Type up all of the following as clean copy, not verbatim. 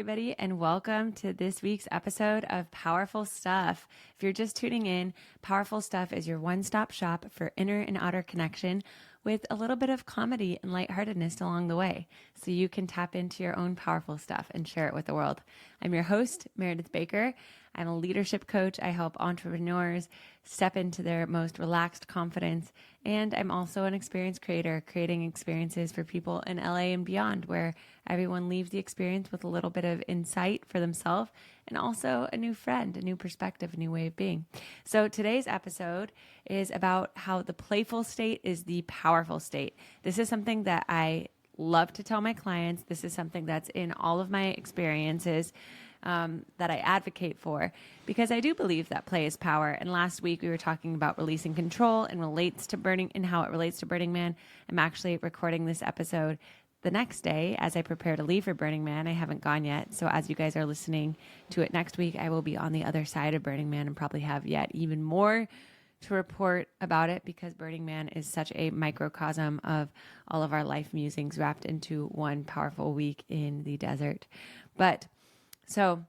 everybody, and welcome to this week's episode of Powerful Stuff. If you're just tuning in, Powerful Stuff is your one-stop shop for inner and outer connection with a little bit of comedy and lightheartedness along the way, so you can tap into your own powerful stuff and share it with the world. I'm your host, Meredith Baker. I'm a leadership coach. I help entrepreneurs step into their most relaxed confidence. And I'm also an experience creator, creating experiences for people in LA and beyond, where everyone leaves the experience with a little bit of insight for themselves and also a new friend, a new perspective, a new way of being. So today's episode is about how the playful state is the powerful state. This is something that I love to tell my clients. This is something that's in all of my experiences that I advocate for, because I do believe that play is power. And last week we were talking about releasing control and how it relates to Burning Man. I'm actually recording this episode the next day as I prepare to leave for Burning Man. I haven't gone yet. So as you guys are listening to it next week, I will be on the other side of Burning Man and probably have yet even more to report about it, because Burning Man is such a microcosm of all of our life musings wrapped into one powerful week in the desert. So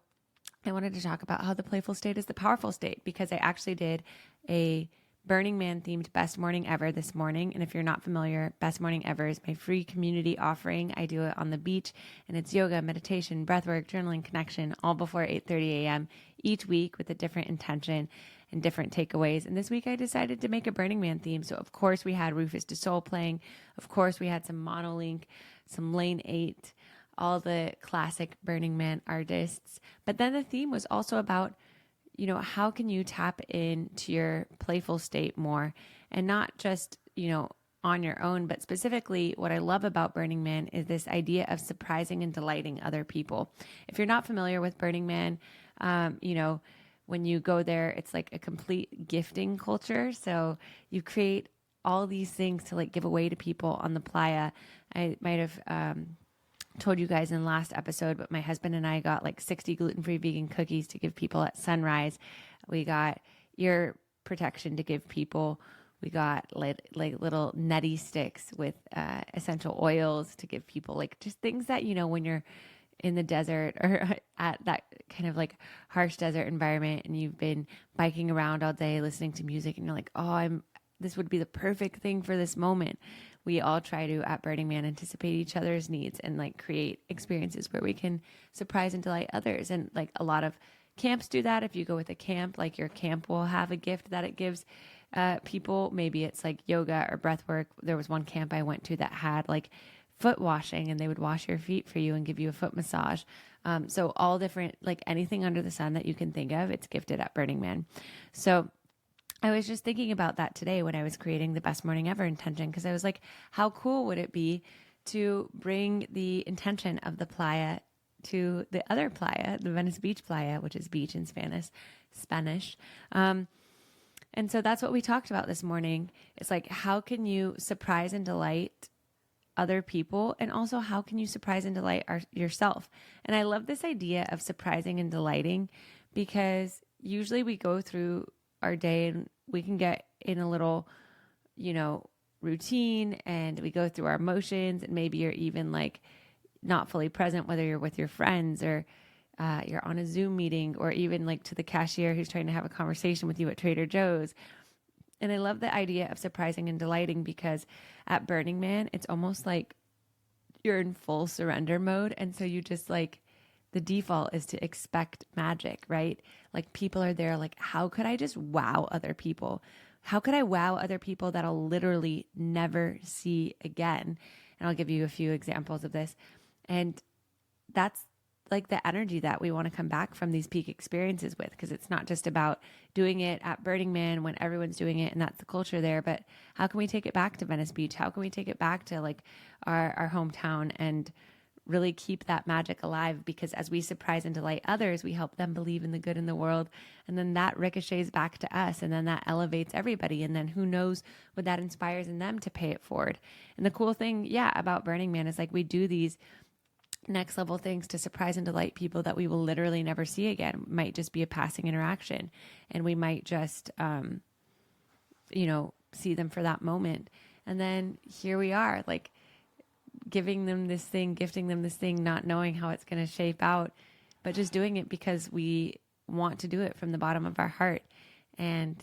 I wanted to talk about how the playful state is the powerful state, because I actually did a Burning Man themed Best Morning Ever this morning. And if you're not familiar, Best Morning Ever is my free community offering. I do it on the beach, and it's yoga, meditation, breathwork, journaling, connection, all before 8:30 a.m. each week with a different intention and different takeaways. And this week I decided to make a Burning Man theme. So of course we had Rufus Du Sol playing. Of course we had some Monolink, some Lane 8, all the classic Burning Man artists. But then the theme was also about, how can you tap into your playful state more, and not just, on your own, but specifically what I love about Burning Man is this idea of surprising and delighting other people. If you're not familiar with Burning Man, when you go there, it's like a complete gifting culture. So you create all these things to give away to people on the playa. I might have, told you guys in the last episode, but my husband and I got 60 gluten-free vegan cookies to give people at sunrise. We got ear protection to give people. We got little nutty sticks with essential oils to give people, just things that, when you're in the desert or at that kind of harsh desert environment and you've been biking around all day listening to music and you're like, this would be the perfect thing for this moment. We all try to, at Burning Man, anticipate each other's needs and create experiences where we can surprise and delight others. And a lot of camps do that. If you go with a camp, your camp will have a gift that it gives people. Maybe it's yoga or breath work. There was one camp I went to that had foot washing, and they would wash your feet for you and give you a foot massage. So all different, anything under the sun that you can think of, it's gifted at Burning Man. So I was just thinking about that today when I was creating the Best Morning Ever intention, because I was like, how cool would it be to bring the intention of the playa to the other playa, the Venice Beach playa, which is beach in Spanish. And so that's what we talked about this morning. It's how can you surprise and delight other people? And also, how can you surprise and delight yourself? And I love this idea of surprising and delighting, because usually we go through our day and we can get in a little, routine, and we go through our emotions, and maybe you're even not fully present, whether you're with your friends or you're on a Zoom meeting, or even to the cashier who's trying to have a conversation with you at Trader Joe's. And I love the idea of surprising and delighting, because at Burning Man, it's almost like you're in full surrender mode. And so you just the default is to expect magic, right? People are there, how could I just wow other people? How could I wow other people that I'll literally never see again? And I'll give you a few examples of this. And that's the energy that we want to come back from these peak experiences with, because it's not just about doing it at Burning Man when everyone's doing it and that's the culture there, but how can we take it back to Venice Beach? How can we take it back to our hometown and really keep that magic alive? Because as we surprise and delight others, we help them believe in the good in the world. And then that ricochets back to us, and then that elevates everybody. And then who knows what that inspires in them to pay it forward. And the cool thing, about Burning Man is we do these next level things to surprise and delight people that we will literally never see again. It might just be a passing interaction, and we might just, see them for that moment. And then here we are, giving them this thing, gifting them this thing, not knowing how it's going to shape out but just doing it because we want to do it from the bottom of our heart. And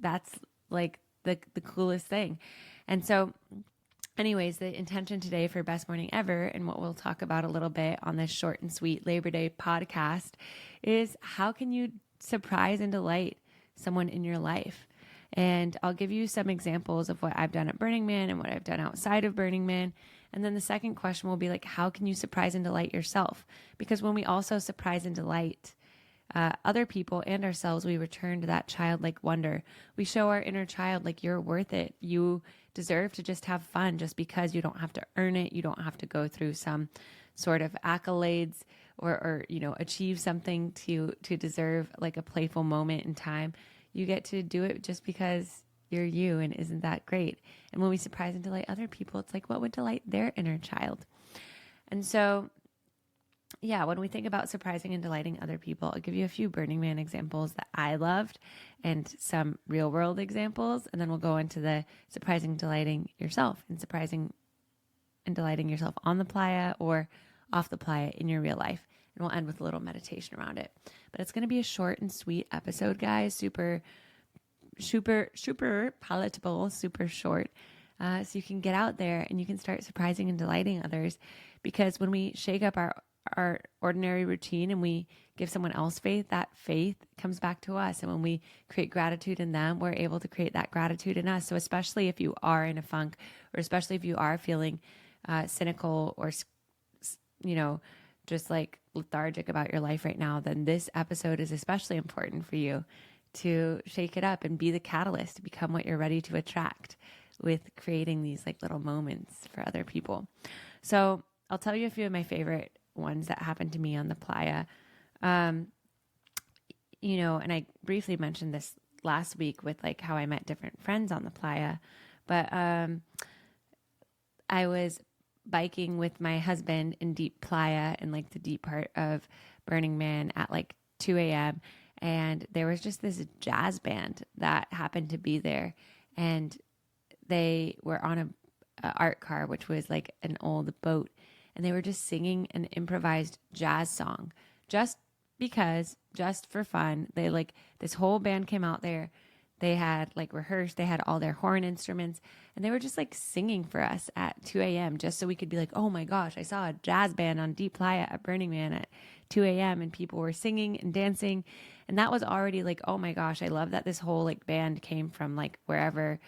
that's like the coolest thing. And so anyways, the intention today for Best Morning Ever, and what we'll talk about a little bit on this short and sweet Labor Day podcast, is how can you surprise and delight someone in your life? And I'll give you some examples of what I've done at Burning Man and what I've done outside of Burning Man. And then the second question will be like, how can you surprise and delight yourself? Because when we also surprise and delight other people and ourselves, we return to that childlike wonder. We show our inner child, like, you're worth it. You deserve to just have fun, just because you don't have to earn it. You don't have to go through some sort of accolades or achieve something to deserve like a playful moment in time. You get to do it just because you're you, and isn't that great? And when we surprise and delight other people, it's like, what would delight their inner child? And so yeah, when we think about surprising and delighting other people, I'll give you a few Burning Man examples that I loved and some real world examples. And then we'll go into the surprising, delighting yourself, and surprising and delighting yourself on the playa or off the playa in your real life. And we'll end with a little meditation around it. But it's going to be a short and sweet episode, guys. Super palatable, super short. So you can get out there and you can start surprising and delighting others. Because when we shake up our ordinary routine and we give someone else faith, that faith comes back to us. And when we create gratitude in them, we're able to create that gratitude in us. So especially if you are in a funk, or especially if you are feeling cynical or, just like lethargic about your life right now, then this episode is especially important for you to shake it up and be the catalyst to become what you're ready to attract with creating these like little moments for other people. So I'll tell you a few of my favorite ones that happened to me on the playa. And I briefly mentioned this last week with like how I met different friends on the playa, but I was biking with my husband in deep playa in like the deep part of Burning Man at like 2 a.m. And there was just this jazz band that happened to be there, and they were on a art car, which was like an old boat. And they were just singing an improvised jazz song just because, just for fun. They like, this whole band came out there. They had like rehearsed, they had all their horn instruments, and they were just like singing for us at 2 a.m. just so we could be like, oh my gosh, I saw a jazz band on Deep Playa at Burning Man at 2 a.m. and people were singing and dancing. And that was already like, oh my gosh, I love that this whole like band came from like whichever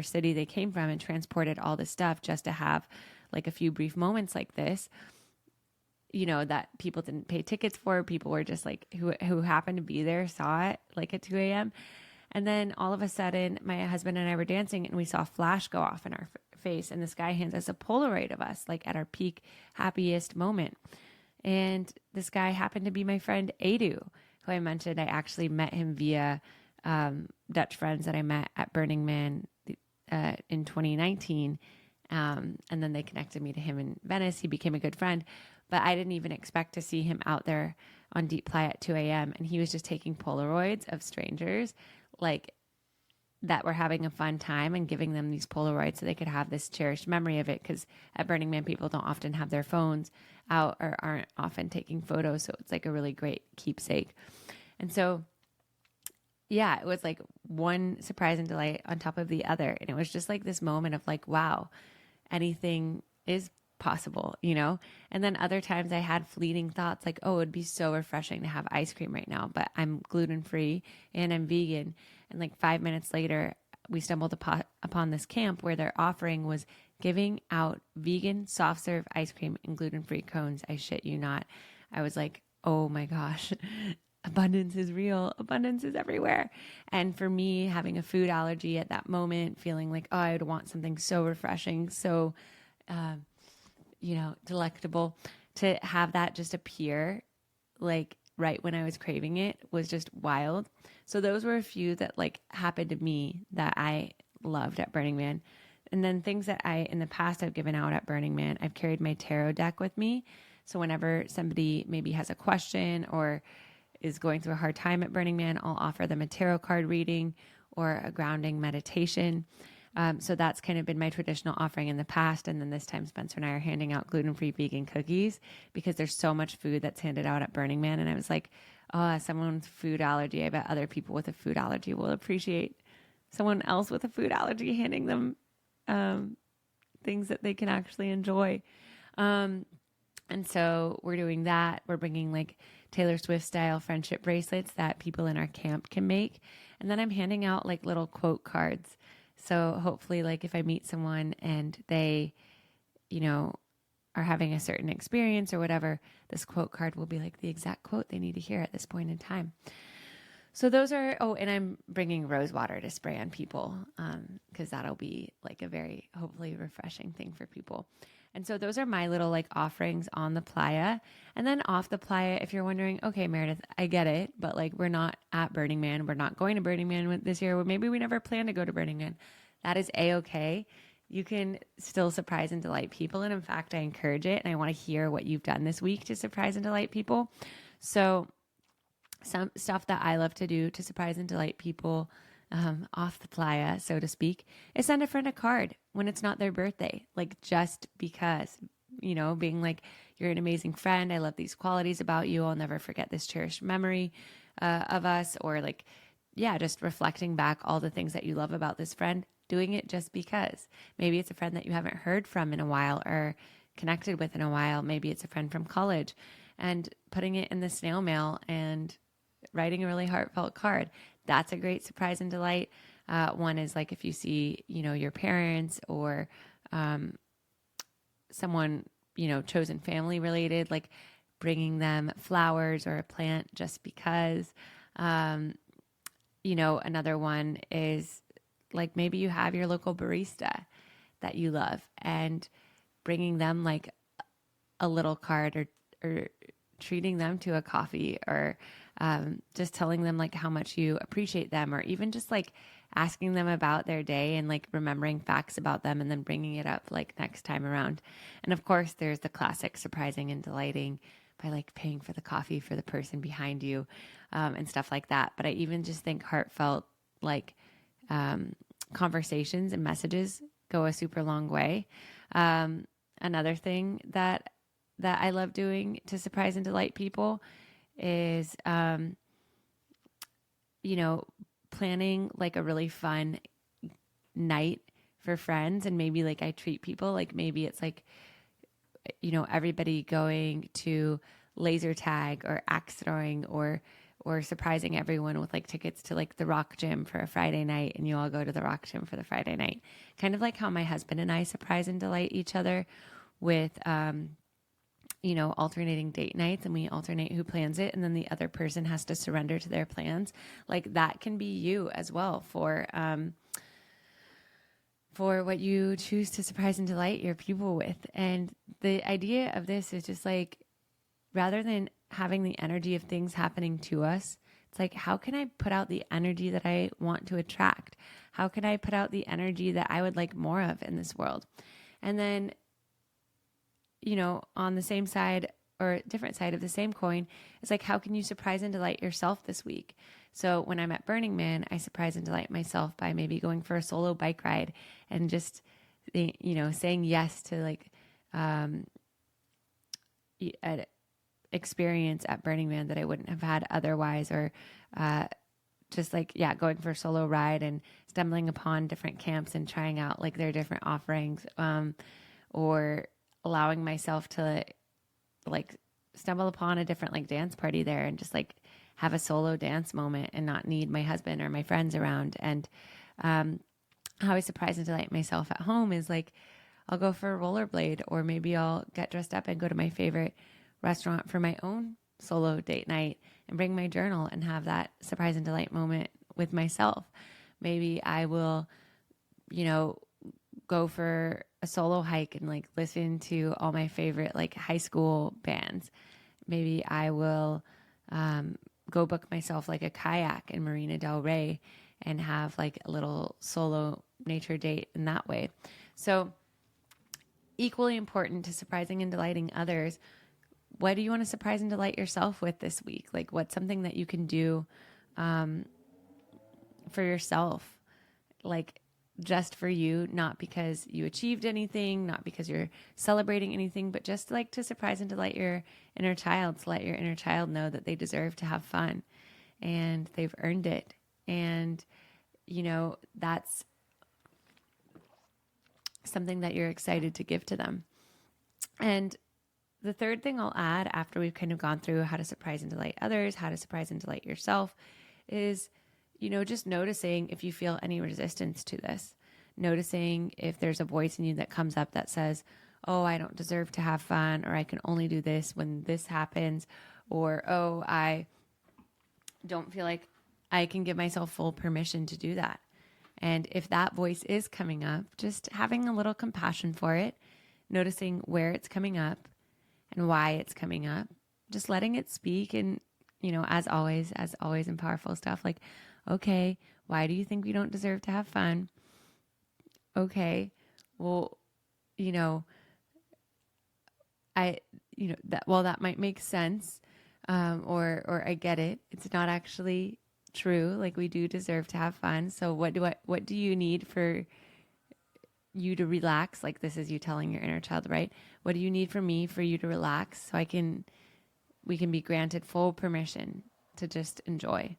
city they came from, and transported all this stuff just to have like a few brief moments like this, that people didn't pay tickets for. People were just like, who happened to be there, saw it like at 2 a.m. And then all of a sudden, my husband and I were dancing, and we saw a flash go off in our face, and this guy hands us a Polaroid of us, like at our peak, happiest moment. And this guy happened to be my friend Adu, who I mentioned. I actually met him via Dutch friends that I met at Burning Man in 2019. And then they connected me to him in Venice. He became a good friend, but I didn't even expect to see him out there on Deep Playa at 2 a.m. And he was just taking Polaroids of strangers like that were having a fun time, and giving them these Polaroids so they could have this cherished memory of it. Because at Burning Man, people don't often have their phones out or aren't often taking photos. So it's like a really great keepsake. And so, yeah, it was like one surprise and delight on top of the other. And it was just like this moment of like, wow, anything is possible, And then other times I had fleeting thoughts like, oh, it'd be so refreshing to have ice cream right now, but I'm gluten-free and I'm vegan. And like 5 minutes later, we stumbled upon this camp where their offering was giving out vegan soft serve ice cream and gluten-free cones. I shit you not. I was like, oh my gosh, abundance is real. Abundance is everywhere. And for me, having a food allergy at that moment, feeling like, oh, I would want something so refreshing, so delectable, to have that just appear like right when I was craving it was just wild. So those were a few that like happened to me that I loved at Burning Man. And then things that in the past I've given out at Burning Man, I've carried my tarot deck with me. So whenever somebody maybe has a question or is going through a hard time at Burning Man, I'll offer them a tarot card reading or a grounding meditation. So that's kind of been my traditional offering in the past. And then this time Spencer and I are handing out gluten-free vegan cookies because there's so much food that's handed out at Burning Man. And I was like, oh, someone with food allergy, I bet other people with a food allergy will appreciate someone else with a food allergy handing them things that they can actually enjoy. And so we're doing that. We're bringing like Taylor Swift style friendship bracelets that people in our camp can make. And then I'm handing out like little quote cards. So hopefully, like if I meet someone and they, are having a certain experience or whatever, this quote card will be like the exact quote they need to hear at this point in time. So those are, and I'm bringing rose water to spray on people because that'll be like a very hopefully refreshing thing for people. And so those are my little like offerings on the playa. And then off the playa, if you're wondering, okay, Meredith, I get it, but like we're not at Burning Man. We're not going to Burning Man this year. Maybe we never plan to go to Burning Man. That is A-okay. You can still surprise and delight people. And in fact, I encourage it. And I want to hear what you've done this week to surprise and delight people. So some stuff that I love to do to surprise and delight people off the playa, so to speak, is send a friend a card when it's not their birthday. Like just because, being like, you're an amazing friend. I love these qualities about you. I'll never forget this cherished memory of us. Or like, just reflecting back all the things that you love about this friend, doing it just because. Maybe it's a friend that you haven't heard from in a while or connected with in a while. Maybe it's a friend from college, and putting it in the snail mail and writing a really heartfelt card. That's a great surprise and delight. One is like if you see, your parents or someone, chosen family related, like bringing them flowers or a plant just because. Another one is like maybe you have your local barista that you love and bringing them like a little card or treating them to a coffee or just telling them like how much you appreciate them, or even just like asking them about their day and like remembering facts about them and then bringing it up like next time around. And of course, there's the classic surprising and delighting by like paying for the coffee for the person behind you and stuff like that. But I even just think heartfelt like conversations and messages go a super long way. Another thing that I love doing to surprise and delight people is, planning like a really fun night for friends. And maybe like I treat people, like maybe it's like, everybody going to laser tag or axe throwing or surprising everyone with like tickets to like the rock gym for a Friday night, and you all go to the rock gym for the Friday night. Kind of like how my husband and I surprise and delight each other with, alternating date nights, and we alternate who plans it, and then the other person has to surrender to their plans. Like that can be you as well for what you choose to surprise and delight your people with. And the idea of this is just like, rather than having the energy of things happening to us, it's like, how can I put out the energy that I want to attract? How can I put out the energy that I would like more of in this world? And then, on the same side or different side of the same coin, it's like, how can you surprise and delight yourself this week? So when I'm at Burning Man, I surprise and delight myself by maybe going for a solo bike ride and just, saying yes to like an experience at Burning Man that I wouldn't have had otherwise, or just like, going for a solo ride and stumbling upon different camps and trying out like their different offerings, or allowing myself to like stumble upon a different like dance party there and just like have a solo dance moment and not need my husband or my friends around. And how I surprise and delight myself at home is like, I'll go for a rollerblade, or maybe I'll get dressed up and go to my favorite restaurant for my own solo date night and bring my journal and have that surprise and delight moment with myself. Maybe I will, go for a solo hike and like listen to all my favorite like high school bands. Maybe I will go book myself like a kayak in Marina Del Rey and have like a little solo nature date in that way. So equally important to surprising and delighting others, what do you want to surprise and delight yourself with this week? Like what's something that you can do for yourself? Like just for you, not because you achieved anything, not because you're celebrating anything, but just like to surprise and delight your inner child, to let your inner child know that they deserve to have fun and they've earned it. And, that's something that you're excited to give to them. And the third thing I'll add after we've kind of gone through how to surprise and delight others, how to surprise and delight yourself is, just noticing if you feel any resistance to this, noticing if there's a voice in you that comes up that says, oh, I don't deserve to have fun, or I can only do this when this happens, or, oh, I don't feel like I can give myself full permission to do that. And if that voice is coming up, just having a little compassion for it, noticing where it's coming up and why it's coming up, just letting it speak. And, as always in Powerful Stuff, like, okay, why do you think we don't deserve to have fun? Okay, well, that might make sense. Or I get it. It's not actually true. Like, we do deserve to have fun. So what do you need for you to relax? Like, this is you telling your inner child, right? What do you need from me for you to relax so we can be granted full permission to just enjoy?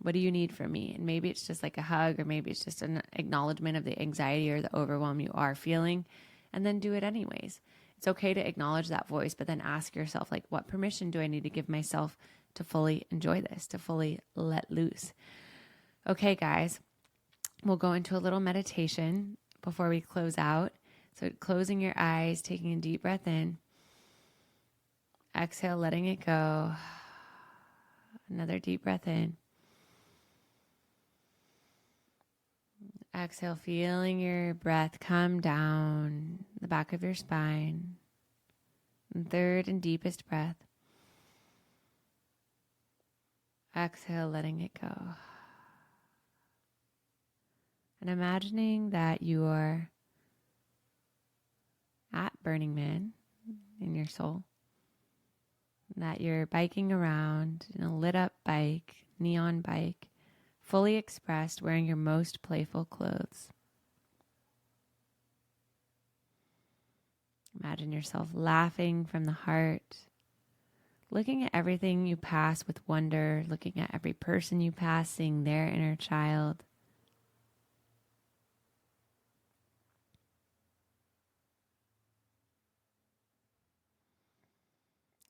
What do you need from me? And maybe it's just like a hug, or maybe it's just an acknowledgement of the anxiety or the overwhelm you are feeling, and then do it anyways. It's okay to acknowledge that voice, but then ask yourself, like, what permission do I need to give myself to fully enjoy this, to fully let loose? Okay, guys, we'll go into a little meditation before we close out. So closing your eyes, taking a deep breath in, exhale, letting it go. Another deep breath in. Exhale, feeling your breath come down the back of your spine. And third and deepest breath. Exhale, letting it go. And imagining that you are at Burning Man in your soul. That you're biking around in a lit up bike, neon bike, fully expressed, wearing your most playful clothes. Imagine yourself laughing from the heart, looking at everything you pass with wonder, looking at every person you pass, seeing their inner child.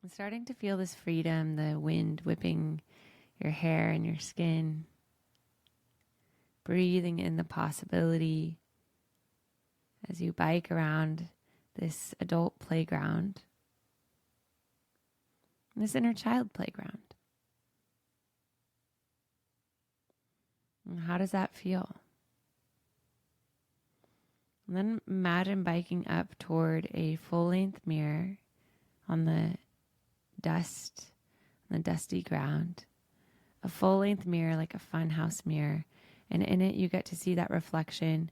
And starting to feel this freedom, the wind whipping your hair and your skin. Breathing in the possibility as you bike around this adult playground, this inner child playground. And how does that feel? And then imagine biking up toward a full-length mirror on the dusty ground. A full-length mirror, like a funhouse mirror. And in it, you get to see that reflection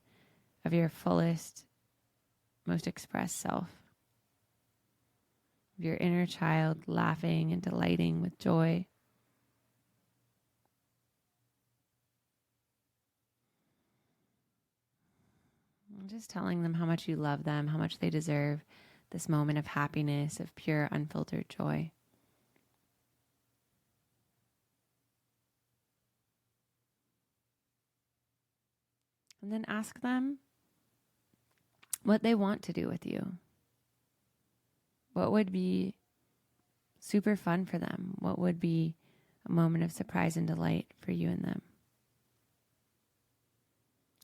of your fullest, most expressed self. Your inner child laughing and delighting with joy. And just telling them how much you love them, how much they deserve this moment of happiness, of pure, unfiltered joy. And then ask them what they want to do with you. What would be super fun for them? What would be a moment of surprise and delight for you and them?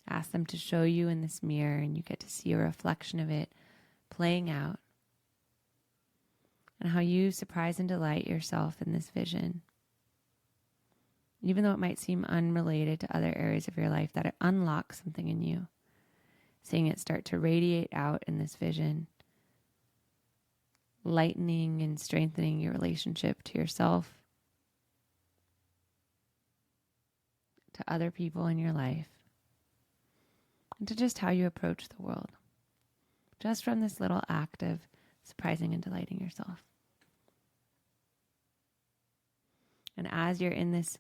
Ask them to show you in this mirror, and you get to see a reflection of it playing out, and how you surprise and delight yourself in this vision. Even though it might seem unrelated to other areas of your life, that it unlocks something in you. Seeing it start to radiate out in this vision, lightening and strengthening your relationship to yourself, to other people in your life, and to just how you approach the world. Just from this little act of surprising and delighting yourself. And as you're in this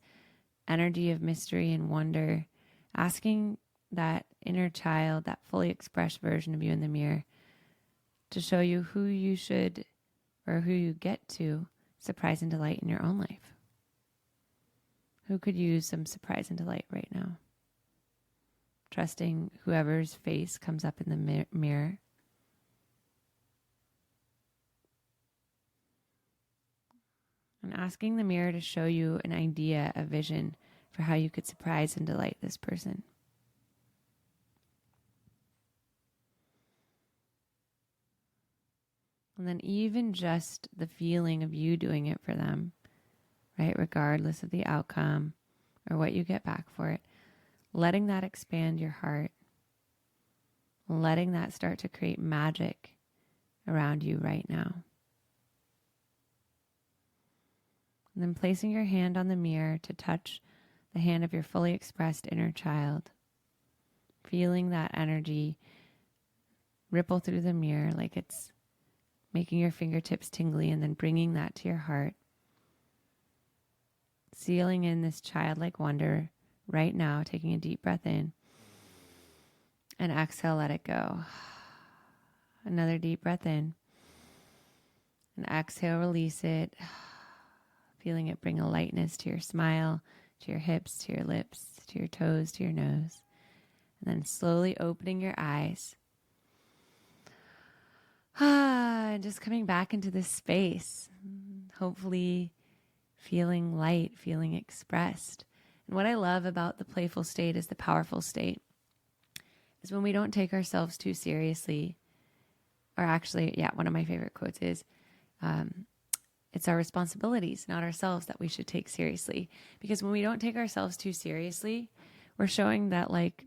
energy of mystery and wonder, asking that inner child, that fully expressed version of you in the mirror, to show you who you should or who you get to surprise and delight in your own life. Who could use some surprise and delight right now? Trusting whoever's face comes up in the mirror. And asking the mirror to show you an idea, a vision for how you could surprise and delight this person. And then even just the feeling of you doing it for them, right? Regardless of the outcome or what you get back for it, letting that expand your heart, letting that start to create magic around you right now. And then placing your hand on the mirror to touch the hand of your fully expressed inner child, feeling that energy ripple through the mirror like it's making your fingertips tingly, and then bringing that to your heart. Sealing in this childlike wonder right now, taking a deep breath in, and exhale, let it go. Another deep breath in, and exhale, release it. Feeling it bring a lightness to your smile, to your hips, to your lips, to your toes, to your nose. And then slowly opening your eyes. And just coming back into this space, hopefully feeling light, feeling expressed. And what I love about the playful state is the powerful state, is when we don't take ourselves too seriously. Or actually, one of my favorite quotes is, it's our responsibilities, not ourselves, that we should take seriously. Because when we don't take ourselves too seriously, we're showing that, like,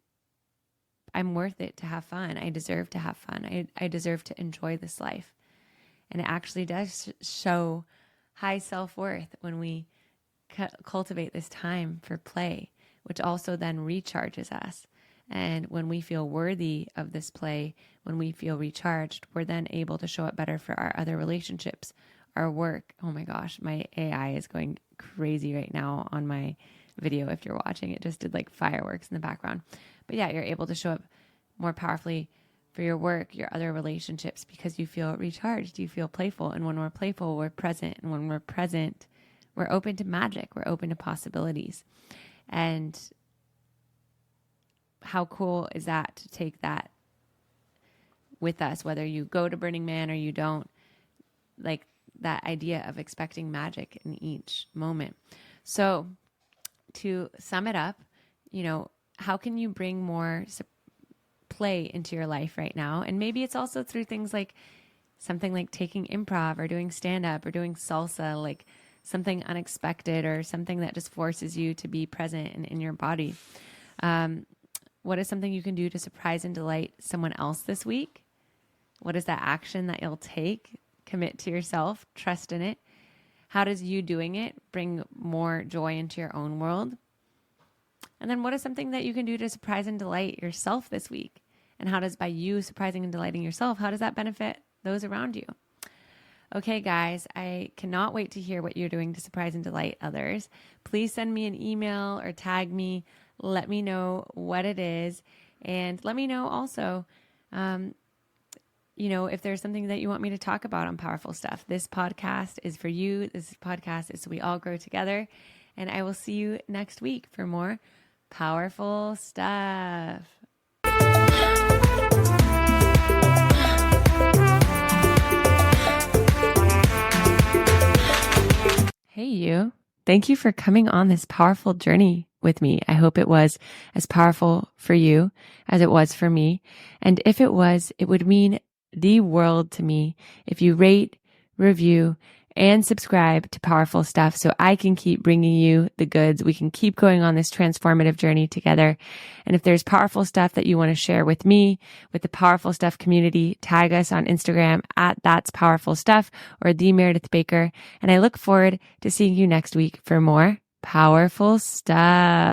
I'm worth it to have fun. I deserve to have fun. I deserve to enjoy this life. And it actually does show high self-worth when we cultivate this time for play, which also then recharges us. And when we feel worthy of this play, when we feel recharged, we're then able to show up better for our other relationships, our work. Oh my gosh, my AI is going crazy right now on my video. If you're watching, it just did like fireworks in the background. But yeah, you're able to show up more powerfully for your work, your other relationships, because you feel recharged, you feel playful. And when we're playful, we're present. And when we're present, we're open to magic. We're open to possibilities. And how cool is that to take that with us, whether you go to Burning Man or you don't, like that idea of expecting magic in each moment. So to sum it up, how can you bring more play into your life right now? And maybe it's also through things like something like taking improv or doing stand-up or doing salsa, like something unexpected or something that just forces you to be present and in your body. What is something you can do to surprise and delight someone else this week? What is that action that you'll take? Commit to yourself, trust in it. How does you doing it bring more joy into your own world? And then what is something that you can do to surprise and delight yourself this week? And how does, by you surprising and delighting yourself, how does that benefit those around you? Okay, guys, I cannot wait to hear what you're doing to surprise and delight others. Please send me an email or tag me. Let me know what it is. And let me know also, if there's something that you want me to talk about on Powerful Stuff. This podcast is for you. This podcast is so we all grow together. And I will see you next week for more Powerful Stuff. Hey, you. Thank you for coming on this powerful journey with me. I hope it was as powerful for you as it was for me. And if it was, it would mean the world to me if you rate, review, and subscribe to Powerful Stuff so I can keep bringing you the goods. We can keep going on this transformative journey together. And if there's powerful stuff that you want to share with me, with the Powerful Stuff community, tag us on Instagram at That's Powerful Stuff or The Meredith Baker. And I look forward to seeing you next week for more Powerful Stuff.